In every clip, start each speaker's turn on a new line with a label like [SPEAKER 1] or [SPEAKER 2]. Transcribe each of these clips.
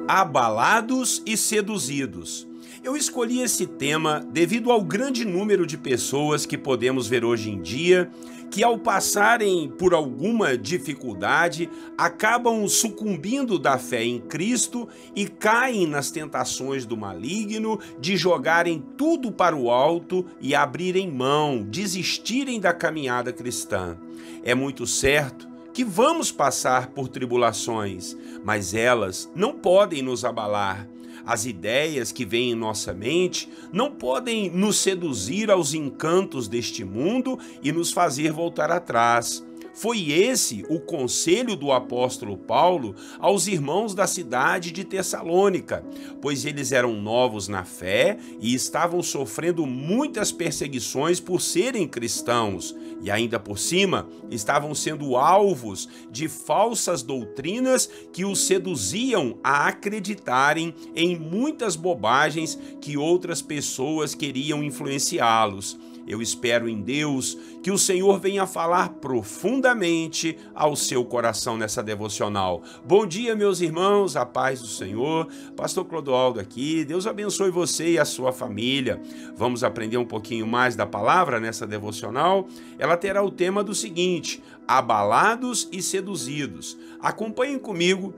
[SPEAKER 1] Abalados e seduzidos. Eu escolhi esse tema devido ao grande número de pessoas que podemos ver hoje em dia que, ao passarem por alguma dificuldade, acabam sucumbindo da fé em Cristo e caem nas tentações do maligno de jogarem tudo para o alto e abrirem mão, desistirem da caminhada cristã. É muito certo que vamos passar por tribulações, mas elas não podem nos abalar. As ideias que vêm em nossa mente não podem nos seduzir aos encantos deste mundo e nos fazer voltar atrás. Foi esse o conselho do apóstolo Paulo aos irmãos da cidade de Tessalônica, pois eles eram novos na fé e estavam sofrendo muitas perseguições por serem cristãos, e ainda por cima estavam sendo alvos de falsas doutrinas que os seduziam a acreditarem em muitas bobagens que outras pessoas queriam influenciá-los. Eu espero em Deus que o Senhor venha falar profundamente ao seu coração nessa devocional. Bom dia, meus irmãos, a paz do Senhor. Pastor Clodoaldo aqui. Deus abençoe você e a sua família. Vamos aprender um pouquinho mais da palavra nessa devocional. Ela terá o tema do seguinte: abalados e seduzidos. Acompanhem comigo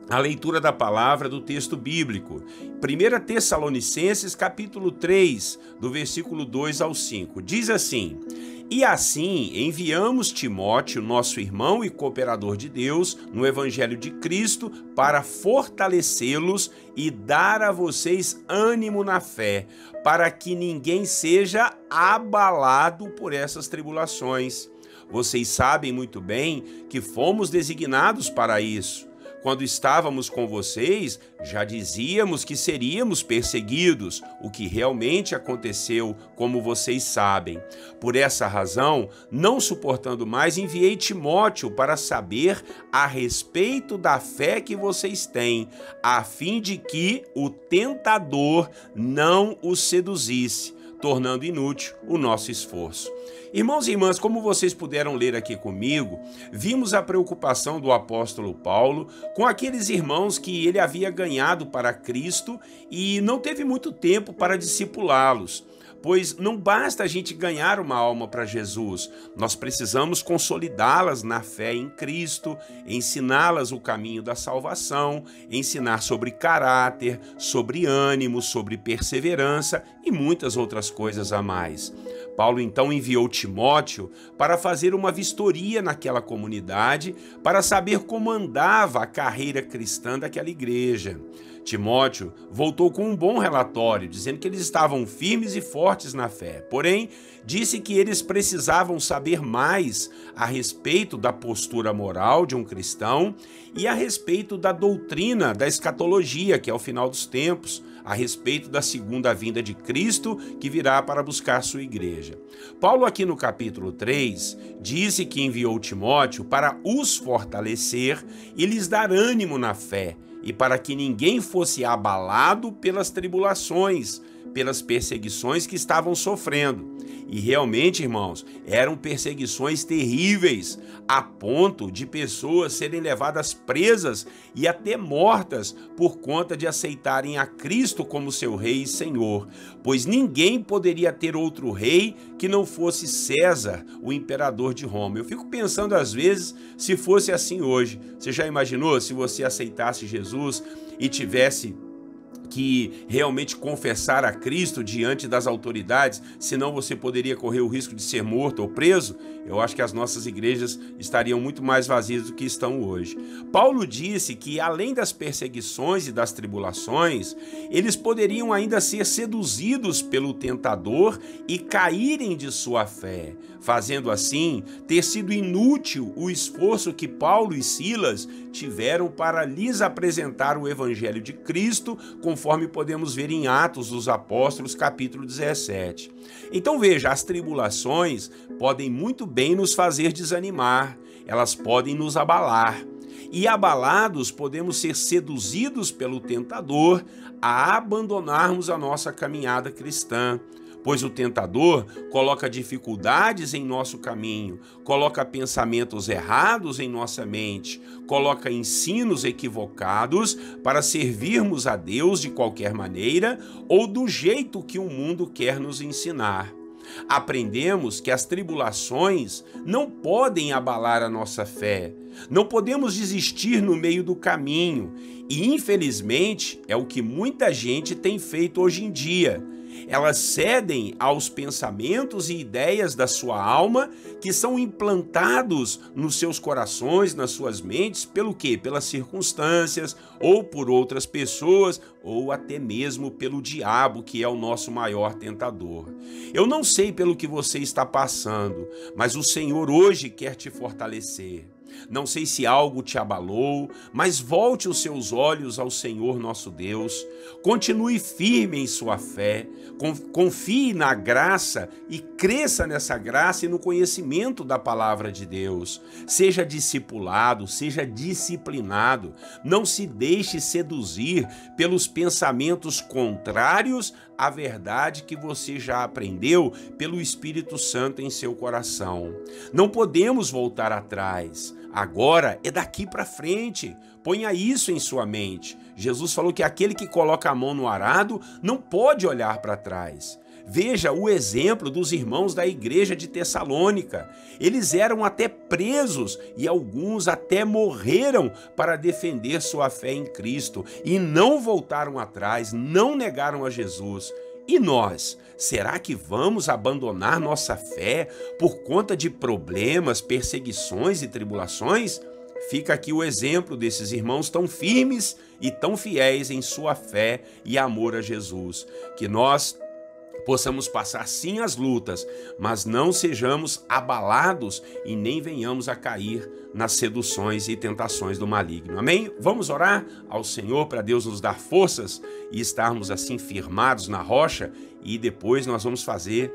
[SPEAKER 1] a leitura da palavra do texto bíblico. 1 Tessalonicenses, capítulo 3, do versículo 2 ao 5. Diz assim: E assim enviamos Timóteo, nosso irmão e cooperador de Deus, no Evangelho de Cristo, para fortalecê-los e dar a vocês ânimo na fé, para que ninguém seja abalado por essas tribulações. Vocês sabem muito bem que fomos designados para isso. Quando estávamos com vocês, já dizíamos que seríamos perseguidos, o que realmente aconteceu, como vocês sabem. Por essa razão, não suportando mais, enviei Timóteo para saber a respeito da fé que vocês têm, a fim de que o tentador não os seduzisse, tornando inútil o nosso esforço. Irmãos e irmãs, como vocês puderam ler aqui comigo, vimos a preocupação do apóstolo Paulo com aqueles irmãos que ele havia ganhado para Cristo e não teve muito tempo para discipulá-los. Pois não basta a gente ganhar uma alma para Jesus, nós precisamos consolidá-las na fé em Cristo, ensiná-las o caminho da salvação, ensinar sobre caráter, sobre ânimo, sobre perseverança e muitas outras coisas a mais. Paulo então enviou Timóteo para fazer uma vistoria naquela comunidade, para saber como andava a carreira cristã daquela igreja. Timóteo voltou com um bom relatório, dizendo que eles estavam firmes e fortes na fé. Porém, disse que eles precisavam saber mais a respeito da postura moral de um cristão e a respeito da doutrina da escatologia, que é o final dos tempos, a respeito da segunda vinda de Cristo, que virá para buscar sua igreja. Paulo, aqui no capítulo 3, disse que enviou Timóteo para os fortalecer e lhes dar ânimo na fé, e para que ninguém fosse abalado pelas tribulações, pelas perseguições que estavam sofrendo. E realmente, irmãos, eram perseguições terríveis, a ponto de pessoas serem levadas presas e até mortas por conta de aceitarem a Cristo como seu rei e senhor, pois ninguém poderia ter outro rei que não fosse César, o imperador de Roma. Eu fico pensando às vezes se fosse assim hoje. Você já imaginou se você aceitasse Jesus e tivesse que realmente confessar a Cristo diante das autoridades, senão você poderia correr o risco de ser morto ou preso? Eu acho que as nossas igrejas estariam muito mais vazias do que estão hoje. Paulo disse que, além das perseguições e das tribulações, eles poderiam ainda ser seduzidos pelo tentador e caírem de sua fé, fazendo assim ter sido inútil o esforço que Paulo e Silas tiveram para lhes apresentar o Evangelho de Cristo, conforme podemos ver em Atos dos Apóstolos, capítulo 17. Então veja, as tribulações podem muito bem nos fazer desanimar, elas podem nos abalar. E abalados, podemos ser seduzidos pelo tentador a abandonarmos a nossa caminhada cristã. pois o tentador coloca dificuldades em nosso caminho, coloca pensamentos errados em nossa mente, coloca ensinos equivocados para servirmos a Deus de qualquer maneira ou do jeito que o mundo quer nos ensinar. Aprendemos que as tribulações não podem abalar a nossa fé, não podemos desistir no meio do caminho e, infelizmente, é o que muita gente tem feito hoje em dia. Elas cedem aos pensamentos e ideias da sua alma que são implantados nos seus corações, nas suas mentes, pelo quê? Pelas circunstâncias, ou por outras pessoas, ou até mesmo pelo diabo, que é o nosso maior tentador. Eu não sei pelo que você está passando, mas o Senhor hoje quer te fortalecer. Não sei se algo te abalou, mas volte os seus olhos ao Senhor nosso Deus. Continue firme em sua fé, confie na graça e cresça nessa graça e no conhecimento da palavra de Deus. Seja discipulado, seja disciplinado. Não se deixe seduzir pelos pensamentos contrários à verdade que você já aprendeu pelo Espírito Santo em seu coração. Não podemos voltar atrás. Agora é daqui para frente. Ponha isso em sua mente. Jesus falou que aquele que coloca a mão no arado não pode olhar para trás. Veja o exemplo dos irmãos da igreja de Tessalônica. Eles eram até presos e alguns até morreram para defender sua fé em Cristo e não voltaram atrás, não negaram a Jesus. E nós, será que vamos abandonar nossa fé por conta de problemas, perseguições e tribulações? Fica aqui o exemplo desses irmãos tão firmes e tão fiéis em sua fé e amor a Jesus. Que nós possamos passar sim as lutas, mas não sejamos abalados e nem venhamos a cair nas seduções e tentações do maligno. Amém? Vamos orar ao Senhor para Deus nos dar forças e estarmos assim firmados na rocha, e depois nós vamos fazer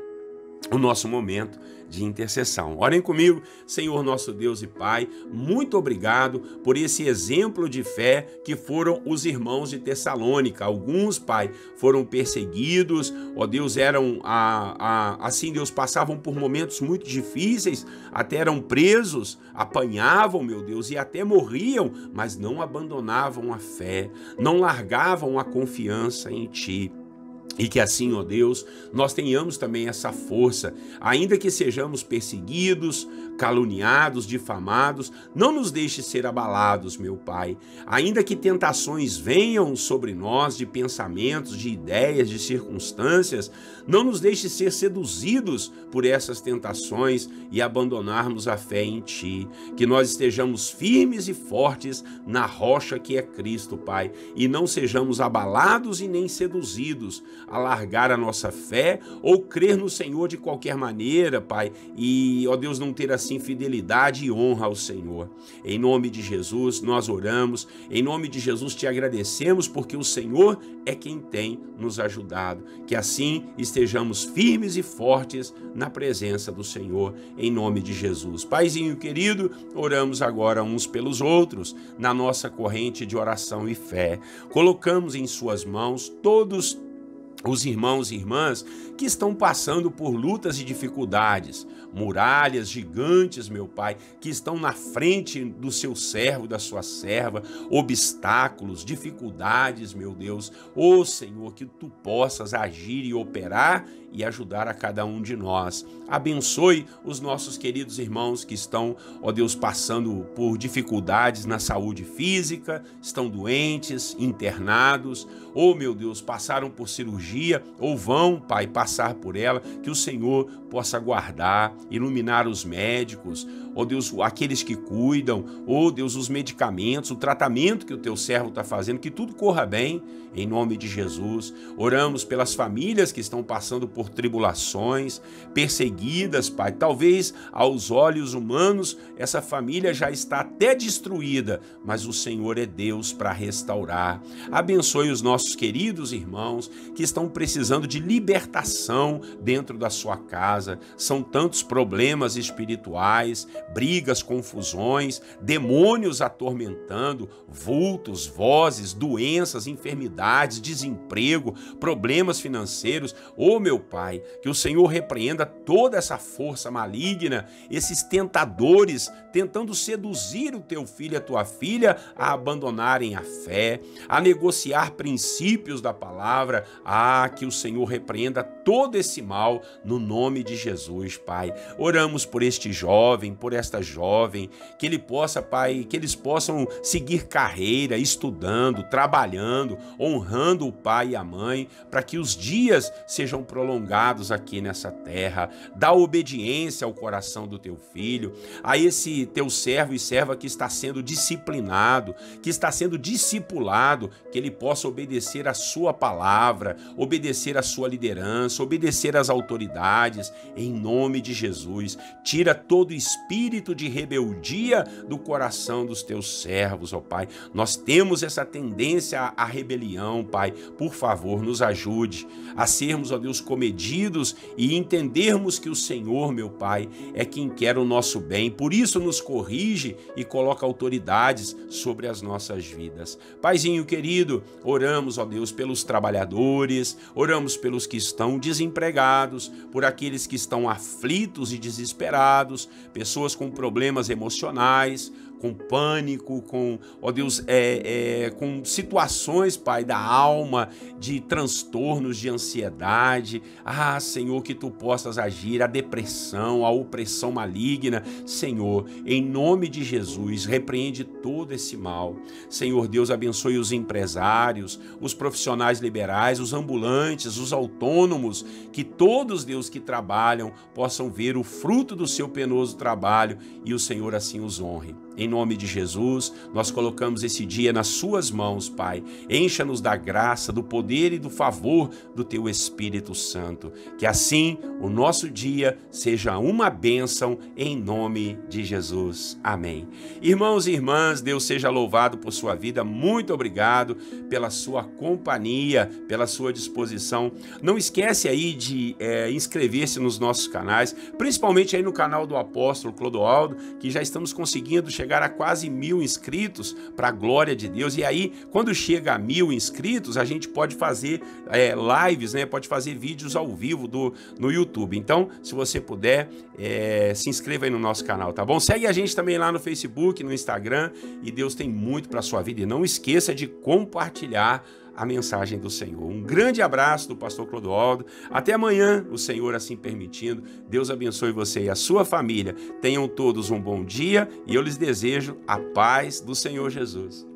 [SPEAKER 1] o nosso momento de intercessão. Orem comigo. Senhor nosso Deus e Pai, muito obrigado por esse exemplo de fé que foram os irmãos de Tessalônica. Alguns, Pai, foram perseguidos, ó Deus, assim, Deus, passavam por momentos muito difíceis, até eram presos, apanhavam, meu Deus, e até morriam, mas não abandonavam a fé, não largavam a confiança em Ti. E que assim, ó Deus, nós tenhamos também essa força, ainda que sejamos perseguidos, caluniados, difamados, não nos deixe ser abalados, meu Pai. Ainda que tentações venham sobre nós de pensamentos, de ideias, de circunstâncias, não nos deixe ser seduzidos por essas tentações e abandonarmos a fé em Ti. Que nós estejamos firmes e fortes na rocha que é Cristo, Pai, e não sejamos abalados e nem seduzidos a largar a nossa fé ou crer no Senhor de qualquer maneira, Pai, e, ó Deus, não ter assim fidelidade e honra ao Senhor. Em nome de Jesus nós oramos, em nome de Jesus te agradecemos, porque o Senhor é quem tem nos ajudado. Que assim estejamos firmes e fortes na presença do Senhor, em nome de Jesus. Paizinho querido, oramos agora uns pelos outros, na nossa corrente de oração e fé. Colocamos em suas mãos todos os irmãos e irmãs que estão passando por lutas e dificuldades, muralhas gigantes, meu Pai, que estão na frente do seu servo, da sua serva, obstáculos, dificuldades, meu Deus. Ô Senhor, que Tu possas agir e operar e ajudar a cada um de nós. Abençoe os nossos queridos irmãos que estão, ó Deus, passando por dificuldades na saúde física, estão doentes, internados, ou, meu Deus, passaram por cirurgia ou vão, Pai, passar por ela. Que o Senhor possa guardar, iluminar os médicos, ó Deus, aqueles que cuidam, ó Deus, os medicamentos, o tratamento que o Teu servo está fazendo, que tudo corra bem, em nome de Jesus. Oramos pelas famílias que estão passando por tribulações, perseguidas, Pai. Talvez aos olhos humanos essa família já está até destruída, mas o Senhor é Deus para restaurar. Abençoe os nossos queridos irmãos que estão precisando de libertação dentro da sua casa. São tantos problemas espirituais, brigas, confusões, demônios atormentando, vultos, vozes, doenças, enfermidades, desemprego, problemas financeiros. Ô meu Pai, que o Senhor repreenda toda essa força maligna, esses tentadores tentando seduzir o teu filho e a tua filha a abandonarem a fé, a negociar princípios da palavra. Que o Senhor repreenda todo esse mal no nome de Jesus, Pai. Oramos por este jovem, por esta jovem, que ele possa, Pai, que eles possam seguir carreira, estudando, trabalhando, honrando o pai e a mãe, para que os dias sejam prolongados aqui nessa terra. Dá obediência ao coração do teu filho, a esse teu servo e serva que está sendo disciplinado, que está sendo discipulado, que ele possa obedecer a sua palavra, obedecer a sua liderança, obedecer às autoridades, em nome de Jesus. Tira todo espírito de rebeldia do coração dos teus servos, ó Pai. Nós temos essa tendência à rebelião, Pai. Por favor, nos ajude a sermos, ó Deus, comedidos e entendermos que o Senhor, meu Pai, é quem quer o nosso bem. Por isso nos corrige e coloca autoridades sobre as nossas vidas. Paizinho querido, oramos, ó Deus, pelos trabalhadores, oramos pelos que estão desempregados, por aqueles que estão aflitos e desesperados, pessoas com problemas emocionais, com pânico, com, ó Deus, com situações, Pai, da alma, de transtornos, de ansiedade. Senhor, que Tu possas agir, a depressão, a opressão maligna. Senhor, em nome de Jesus, repreende todo esse mal. Senhor Deus, abençoe os empresários, os profissionais liberais, os ambulantes, os autônomos, que todos, Deus, que trabalham, possam ver o fruto do seu penoso trabalho e o Senhor assim os honre. Em nome de Jesus, nós colocamos esse dia nas suas mãos, Pai. Encha-nos da graça, do poder e do favor do Teu Espírito Santo. Que assim o nosso dia seja uma bênção em nome de Jesus. Amém. Irmãos e irmãs, Deus seja louvado por sua vida. Muito obrigado pela sua companhia, pela sua disposição. Não esquece aí de inscrever-se nos nossos canais, principalmente aí no canal do apóstolo Clodoaldo, que já estamos conseguindo chegar a quase 1000 inscritos, para a glória de Deus. E aí, quando chega a 1000 inscritos, a gente pode fazer lives, né? Pode fazer vídeos ao vivo no YouTube. Então, se você puder, se inscreva aí no nosso canal, tá bom? Segue a gente também lá no Facebook, no Instagram, e Deus tem muito para a sua vida. E não esqueça de compartilhar a mensagem do Senhor. Um grande abraço do pastor Clodoaldo. Até amanhã, o Senhor assim permitindo. Deus abençoe você e a sua família. Tenham todos um bom dia e eu lhes desejo a paz do Senhor Jesus.